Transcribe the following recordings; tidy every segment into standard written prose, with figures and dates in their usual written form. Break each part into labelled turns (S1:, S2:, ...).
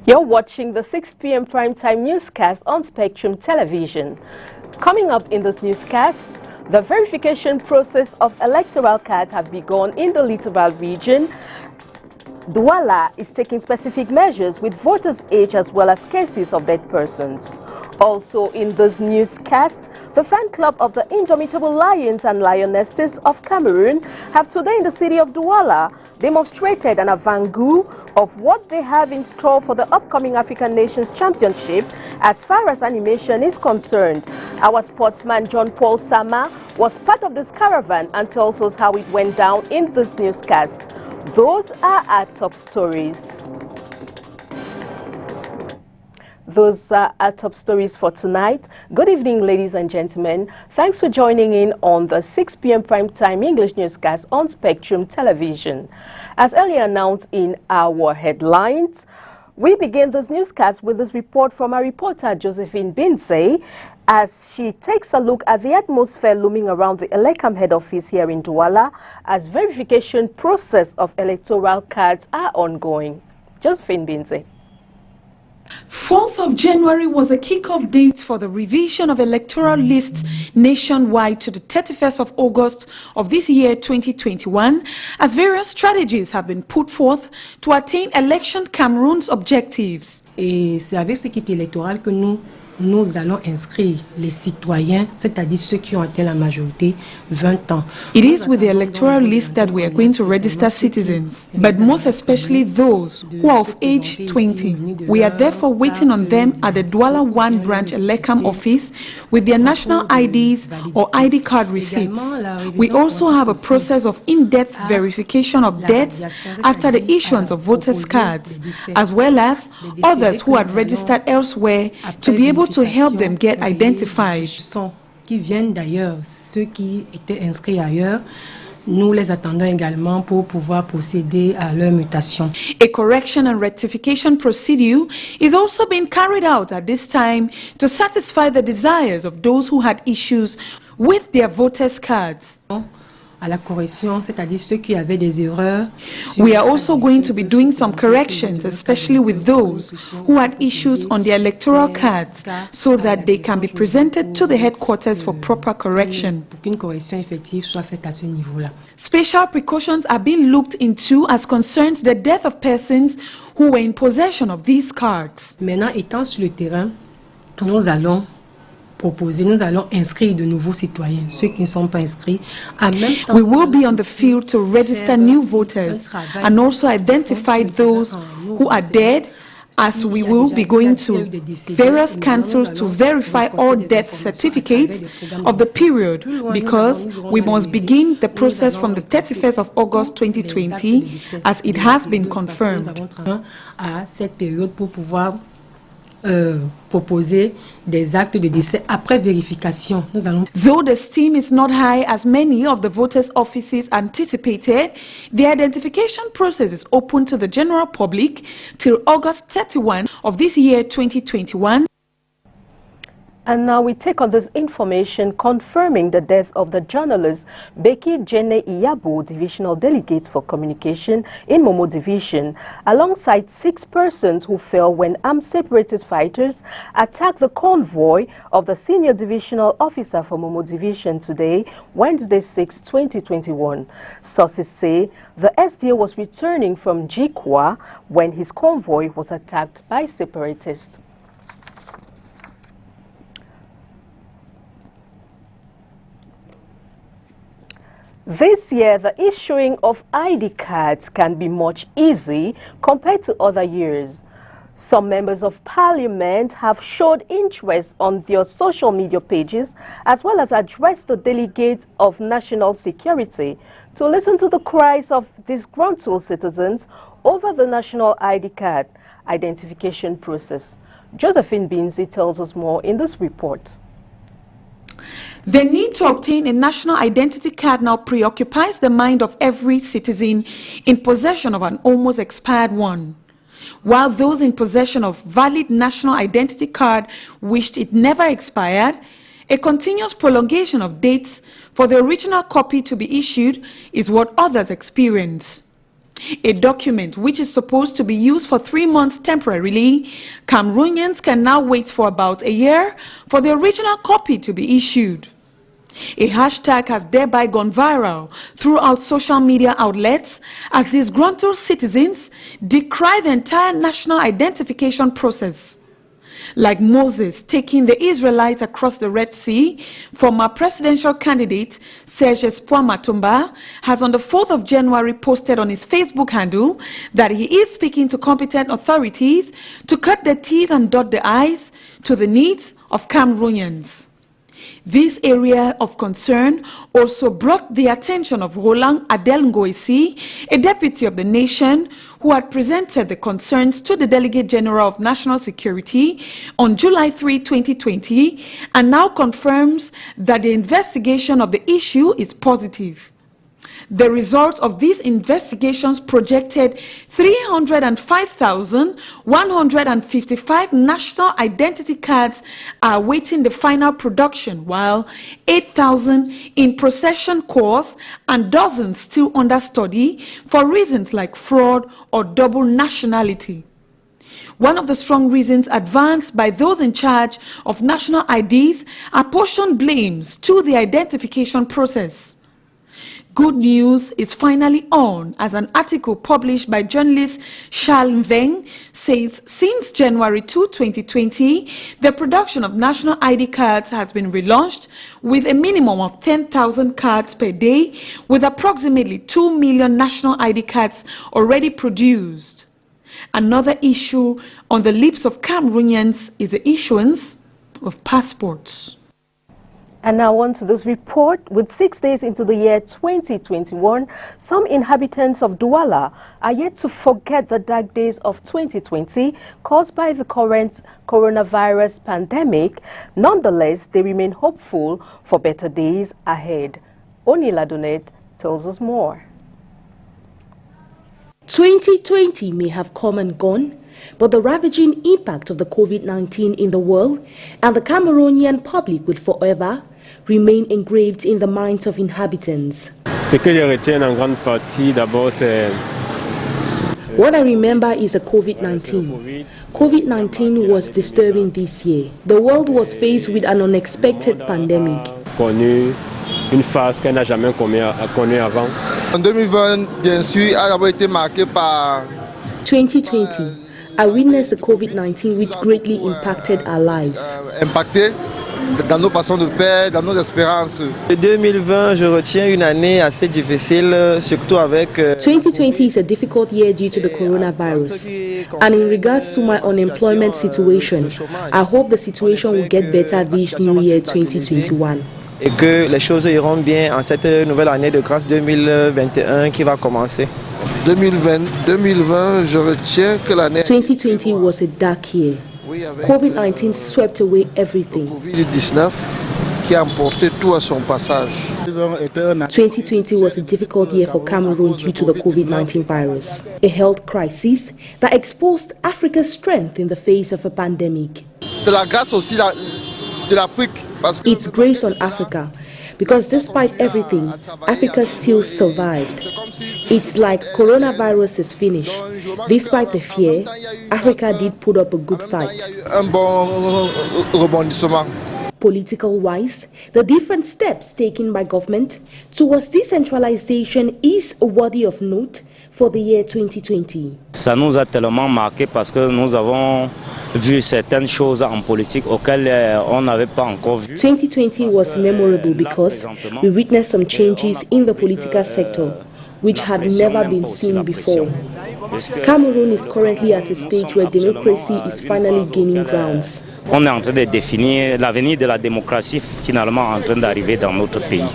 S1: You're watching the 6 p.m. primetime newscast on Spectrum Television. Coming up in this newscast, the verification process of electoral cards have begun in the Littoral region. Douala is taking specific measures with voters' age as well as cases of dead persons. Also in this newscast, the fan club of the Indomitable Lions and Lionesses of Cameroon have today in the city of Douala demonstrated an avant-goût of what they have in store for the upcoming African Nations Championship as far as animation is concerned. Our sportsman John Paul Sama was part of this caravan and tells us how it went down in this newscast. Those are our top stories. Those are our top stories for tonight. Good evening, ladies and gentlemen. Thanks for joining in on the 6 p.m. primetime English newscast on Spectrum Television. As earlier announced in our headlines, we begin this newscast with this report from our reporter Josephine Binze as she takes a look at the atmosphere looming around the Elecam head office here in Douala as verification process of electoral cards are ongoing. Josephine Binze.
S2: 4th of January was a kick-off date for the revision of electoral lists nationwide to the 31st of August of this year 2021, as various strategies have been put forth to attain Election Cameroon's objectives.
S3: Et c'est avec ce kit électoral que nous allons inscrire les citoyens, c'est-à-dire ceux qui ont atteint la majorité, 20 ans.
S2: It is with the electoral list that we are going to register citizens, but most especially those who are of age 20. We are therefore waiting on them at the Douala 1 branch Elecam office with their national IDs or ID card receipts. We also have a process of in-depth verification of deaths after the issuance of voters' cards, as well as others who had registered elsewhere to be able to help them get identified.
S3: Qui viennent d'ailleurs, ceux qui étaient inscrits ailleurs, nous les attendons également pour pouvoir procéder à leur mutation.
S2: A correction and rectification procedure is also being carried out at this time to satisfy the desires of those who had issues with their voters' cards.
S3: À la correction, c'est-à-dire ceux qui avaient des erreurs.
S2: We are also going to be doing some corrections, especially with those who had issues on their electoral cards, so that they can be presented to the headquarters for proper correction.
S3: Pour qu'une correction effective soit faite à ce niveau-là.
S2: Special precautions are being looked into as concerns the death of persons who were in possession of these cards.
S3: Maintenant, étant sur le terrain, nous allons inscrire de nouveaux citoyens, ceux qui ne sont pas inscrits.
S2: We will be on the field to register new voters and also identify those who are dead, as we will be going to various councils to verify all death certificates of the period, because we must begin the process from the 31st of August 2020 as it has been confirmed.
S3: À cette période pour pouvoir proposer des actes de décès après vérification.
S2: Though the steam is not high as many of the voters' offices anticipated, the identification process is open to the general public till August 31 of this year 2021.
S1: And now we take on this information confirming the death of the journalist Beki Jene Iyabo, Divisional Delegate for Communication in Momo Division, alongside 6 persons who fell when armed separatist fighters attacked the convoy of the Senior Divisional Officer for Momo Division today, Wednesday 6, 2021. Sources say the SDO was returning from Jikwa when his convoy was attacked by separatists. This year, the issuing of ID cards can be much easier compared to other years. Some members of parliament have showed interest on their social media pages as well as addressed the delegate of national security to listen to the cries of disgruntled citizens over the national ID card identification process. Josephine Binze tells us more in this report.
S2: The need to obtain a national identity card now preoccupies the mind of every citizen in possession of an almost expired one, while those in possession of valid national identity card wished it never expired. A continuous prolongation of dates for the original copy to be issued is what others experience. A document which is supposed to be used for 3 months temporarily, Cameroonians can now wait for about a year for the original copy to be issued. A hashtag has thereby gone viral throughout social media outlets as disgruntled citizens decry the entire national identification process. Like Moses taking the Israelites across the Red Sea, former presidential candidate Serge Espoir Matomba has on the 4th of January posted on his Facebook handle that he is speaking to competent authorities to cut the T's and dot the I's to the needs of Cameroonians. This area of concern also brought the attention of Roland Adel Ngoisi, a deputy of the nation, who had presented the concerns to the Delegate General of National Security on July 3, 2020, and now confirms that the investigation of the issue is positive. The result of these investigations projected 305,155 national identity cards are awaiting the final production, while 8,000 in procession course and dozens still under study for reasons like fraud or double nationality. One of the strong reasons advanced by those in charge of national IDs apportioned blames to the identification process. Good news is finally on, as an article published by journalist Charles Mveng says since January 2, 2020, the production of national ID cards has been relaunched with a minimum of 10,000 cards per day, with approximately 2 million national ID cards already produced. Another issue on the lips of Cameroonians is the issuance of passports.
S1: And now on to this report. With 6 days into the year 2021, some inhabitants of Douala are yet to forget the dark days of 2020 caused by the current coronavirus pandemic. Nonetheless, they remain hopeful for better days ahead. Oni Ladonet tells us more.
S4: 2020 may have come and gone, but the ravaging impact of the COVID-19 in the world and the Cameroonian public will forever remain engraved in the minds of inhabitants. What I remember is a COVID-19. COVID-19 was disturbing this year. The world was faced with an unexpected pandemic.
S5: Une phase qu'elle n'a jamais connue avant. En 2020, bien sûr, a d'abord été marqué par
S4: 2020. I witnessed the COVID-19 which greatly impacted our lives.
S5: Impacté dans nos façons de faire, dans nos espérances.
S6: 2020, je retiens une année assez difficile, surtout avec
S4: 2020 is a difficult year due to the coronavirus. And in regards to my unemployment situation, I hope the situation will get better this new year 2021.
S6: Et que les choses iront bien en cette nouvelle année de grâce 2021 qui va commencer.
S5: 2020, je retiens que l'année
S4: 2020 was a dark year. COVID-19 swept away everything.
S5: COVID-19 qui a emporté tout à son passage.
S4: 2020 was a difficult year for Cameroon due to the COVID-19 virus, a health crisis that exposed Africa's strength in the face of a pandemic.
S5: C'est la grâce aussi de l'Afrique.
S4: It's grace on Africa, because despite everything, Africa still survived. It's like coronavirus is finished. Despite the fear, Africa did put up a good fight. Political-wise, the different steps taken by government towards decentralization is worthy of note for the year 2020.
S7: Ça nous a tellement marqué parce que nous avons vu certaines choses en politique auxquelles on n'avait pas encore vu.
S4: 2020 was memorable because we witnessed some changes in the political sector which had never been seen before. Cameroon is currently at a stage where democracy is finally gaining grounds.
S7: On est en train de définir l'avenir de la démocratie finalement en train d'arriver dans notre pays.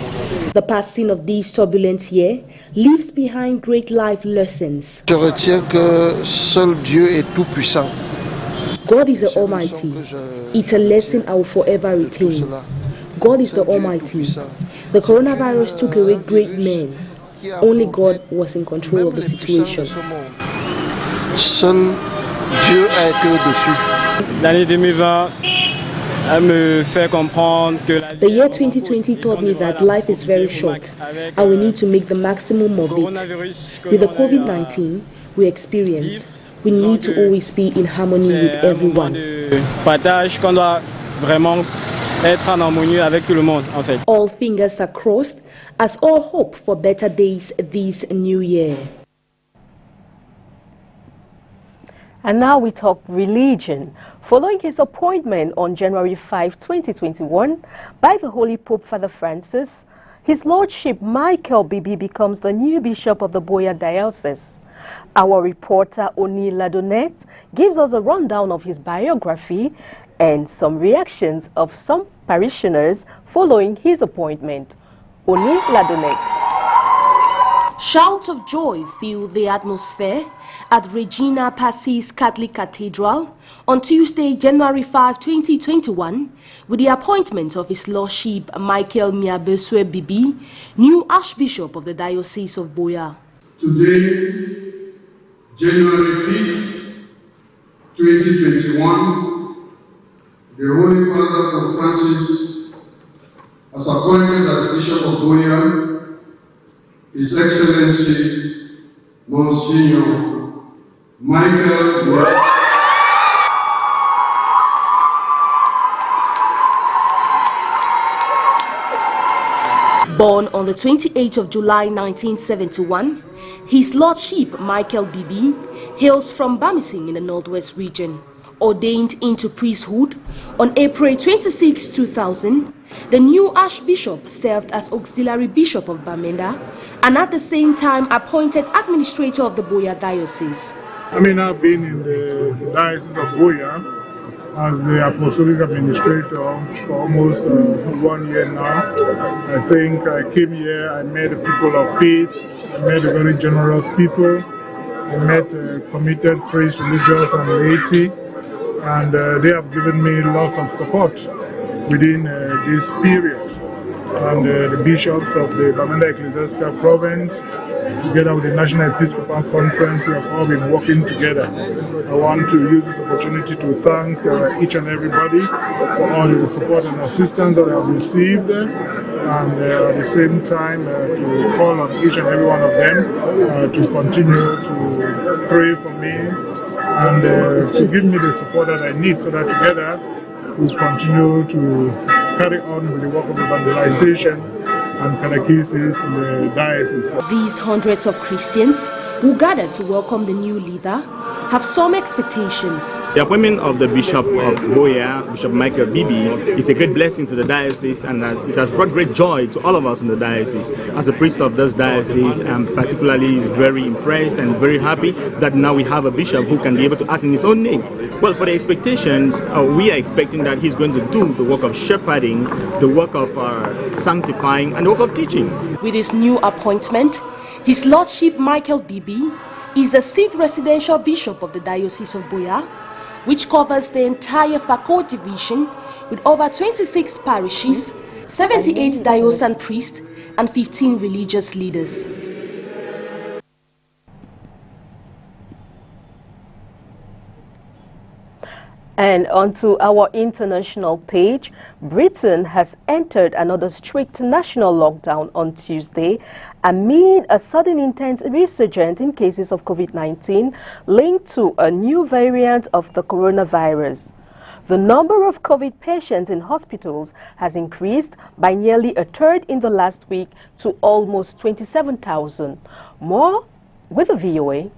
S4: The passing of this turbulent year leaves behind great life lessons.
S5: Je retiens que seul Dieu est tout puissant.
S4: God is the Almighty. It's a lesson I will forever retain. God is the Almighty. The coronavirus took away great men. Only God was in control of the situation.
S5: Seul Dieu a été au-dessus.
S8: L'année 2020
S4: The year 2020 taught me that life is very short and we need to make the maximum of it. With the COVID-19 we experience, we need to always be in harmony with everyone. All fingers are crossed as all hope for better days this new year.
S1: And now we talk religion. Following his appointment on January 5, 2021 by the Holy Pope Father Francis, His Lordship Michael Bibi becomes the new Bishop of the Buea Diocese. Our reporter Oni Ladonette gives us a rundown of his biography and some reactions of some parishioners following his appointment. Oni Ladonette.
S4: Shouts of joy filled the atmosphere at Regina Pacis Catholic Cathedral on Tuesday, January 5, 2021, with the appointment of His Lordship Michael Miabeswe Bibi, new Archbishop of the Diocese of Buea.
S8: Today, January 5th, 2021, the Holy Father Pope Francis has appointed as Bishop of Buea His Excellency Monsignor Michael.
S4: Born on the 28th of July 1971, His Lordship Michael Bibi hails from Bamising in the Northwest region. Ordained into priesthood on April 26, 2000, the new Archbishop served as Auxiliary Bishop of Bamenda and at the same time appointed Administrator of the Buea Diocese.
S9: I've been in the Diocese of Buea as the Apostolic Administrator for almost 1 year now. I think I came here, I met people of faith, I met very generous people, I met committed priests, religious and laity, and they have given me lots of support within this period. And the bishops of the Bamenda Ecclesiastical Province, together with the National Episcopal Conference, we have all been working together. I want to use this opportunity to thank each and everybody for all the support and assistance that I have received, and at the same time to call on each and every one of them to continue to pray for me and to give me the support that I need so that together we'll continue to carry on with the work of evangelization and catechesis in the diocese.
S4: These hundreds of Christians who gathered to welcome the new leader have some expectations.
S10: The appointment of the Bishop of Buea, Bishop Michael Bibi, is a great blessing to the diocese, and it has brought great joy to all of us in the diocese. As a priest of this diocese, I'm particularly very impressed and very happy that now we have a bishop who can be able to act in his own name. Well, for the expectations, we are expecting that he's going to do the work of shepherding, the work of sanctifying, and the work of teaching.
S4: With his new appointment, His Lordship Michael Bibi is the 6th residential bishop of the Diocese of Buea, which covers the entire Fakor division with over 26 parishes, 78 diocesan priests, and 15 religious leaders.
S1: And onto our international page, Britain has entered another strict national lockdown on Tuesday amid a sudden intense resurgence in cases of COVID-19 linked to a new variant of the coronavirus. The number of COVID patients in hospitals has increased by nearly a third in the last week to almost 27,000. More with the VOA.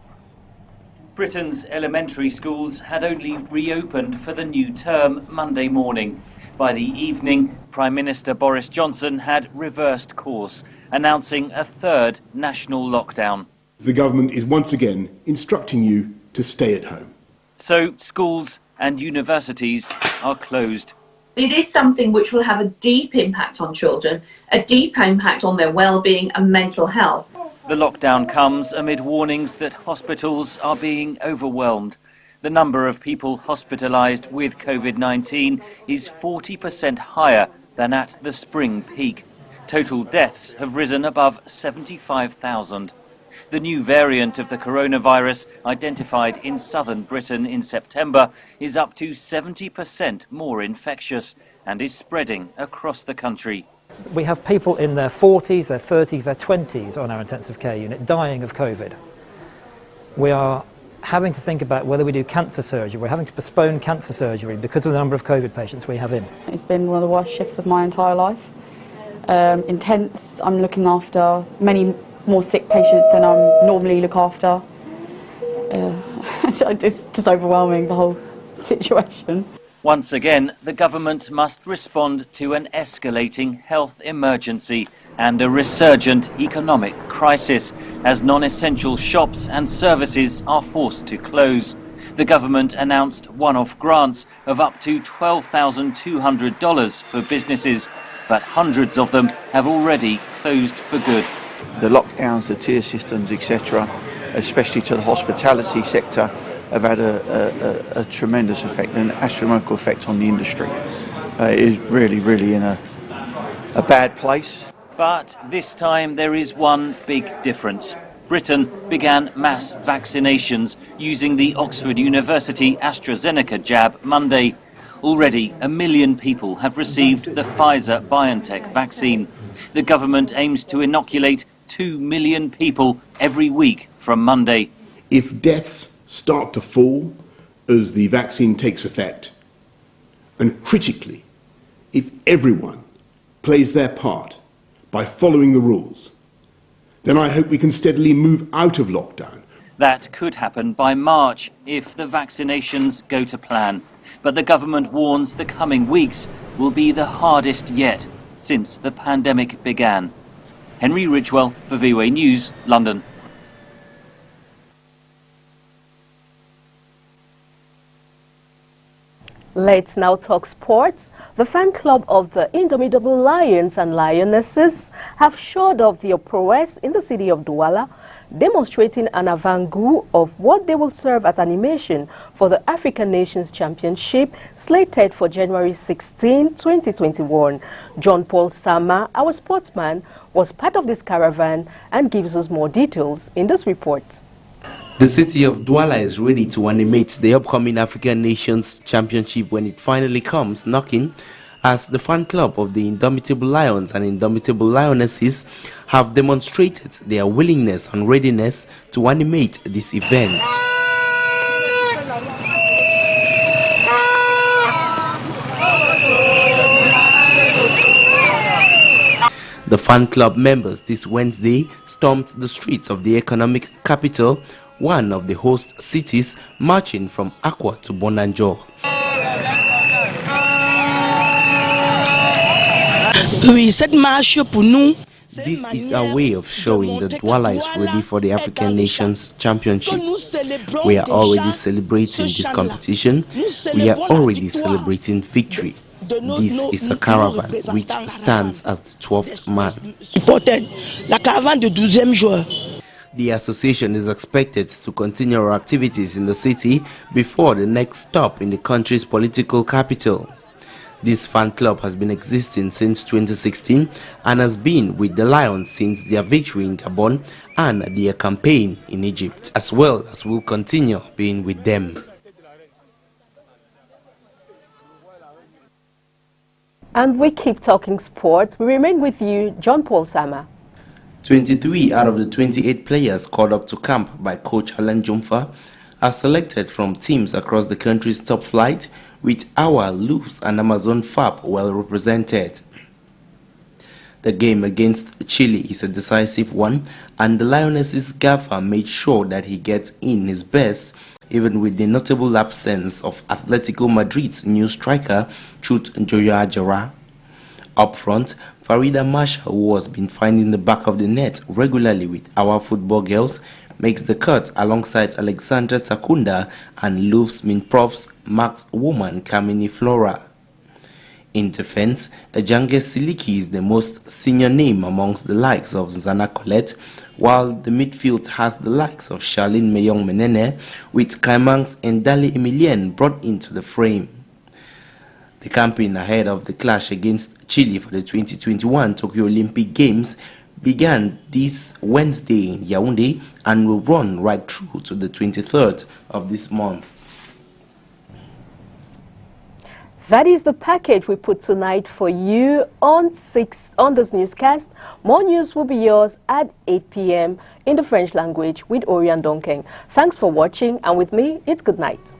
S11: Britain's elementary schools had only reopened for the new term Monday morning. By the evening, Prime Minister Boris Johnson had reversed course, announcing a third national lockdown.
S12: The government is once again instructing you to stay at home.
S11: So schools and universities are closed.
S13: It is something which will have a deep impact on children, a deep impact on their well-being and mental health.
S11: The lockdown comes amid warnings that hospitals are being overwhelmed. The number of people hospitalised with COVID-19 is 40% higher than at the spring peak. Total deaths have risen above 75,000. The new variant of the coronavirus, identified in southern Britain in September, is up to 70% more infectious and is spreading across the country.
S14: We have people in their 40s, their 30s, their 20s on our intensive care unit dying of COVID. We are having to think about whether we do cancer surgery. We're having to postpone cancer surgery because of the number of COVID patients we have in.
S15: It's been one of the worst shifts of my entire life. Intense. I'm looking after many more sick patients than I normally look after. It's just overwhelming, the whole situation.
S11: Once again, the government must respond to an escalating health emergency and a resurgent economic crisis as non-essential shops and services are forced to close. The government announced one-off grants of up to $12,200 for businesses, but hundreds of them have already closed for good.
S16: The lockdowns, the tier systems, etc., especially to the hospitality sector, have had a tremendous effect, an astronomical effect on the industry. It is really in a bad place.
S11: But this time there is one big difference. Britain began mass vaccinations using the Oxford University AstraZeneca jab Monday. Already 1 million people have received the Pfizer-BioNTech vaccine. The government aims to inoculate 2 million people every week from Monday.
S12: If deaths start to fall as the vaccine takes effect, and critically, if everyone plays their part by following the rules, then I hope we can steadily move out of lockdown.
S11: That could happen by March if the vaccinations go to plan. But the government warns the coming weeks will be the hardest yet since the pandemic began. Henry Ridgewell for VOA News, London.
S1: Let's now talk sports. The fan club of the Indomitable Lions and Lionesses have showed off their prowess in the city of Douala, demonstrating an avant-goût of what they will serve as animation for the African Nations Championship slated for January 16, 2021. John Paul Sama, our sportsman, was part of this caravan and gives us more details in this report.
S17: The city of Douala is ready to animate the upcoming African Nations Championship when it finally comes knocking, as the fan club of the Indomitable Lions and Indomitable Lionesses have demonstrated their willingness and readiness to animate this event. The fan club members this Wednesday stormed the streets of the economic capital, one of the host cities, marching from Accra to Bonanjo. This is a way of showing that Douala is ready for the African Nations Championship. We are already celebrating this competition. We are already celebrating victory. This is a caravan which stands as the 12th man. The association is expected to continue our activities in the city before the next stop in the country's political capital. This fan club has been existing since 2016 and has been with the Lions since their victory in Gabon and their campaign in Egypt, as well as will continue being with them.
S1: And we keep talking sports. We remain with you, John Paul Sama.
S17: 23 out of the 28 players called up to camp by coach Alan Jumfa are selected from teams across the country's top flight, with our Louvs and Amazon FAP well represented. The game against Chile is a decisive one, and the Lionesses gaffer made sure that he gets in his best, even with the notable absence of Atletico Madrid's new striker, Chut Njoya-Jara. Up front, Farida Masha, who has been finding the back of the net regularly with our football girls, makes the cut alongside Alexandra Sakunda and Louv's Minprof's Max woman Kamini Flora. In defense, Ejange Siliki is the most senior name amongst the likes of Zana Colette, while the midfield has the likes of Charlene Meyong Menene, with Kaimang's Ndali Emilien brought into the frame. The campaign ahead of the clash against Chile for the 2021 Tokyo Olympic Games began this Wednesday in Yaoundé and will run right through to the 23rd of this month.
S1: That is the package we put tonight for you on this newscast. More news will be yours at 8 p.m. in the French language with Orion Donkeng. Thanks for watching, and with me, it's good night.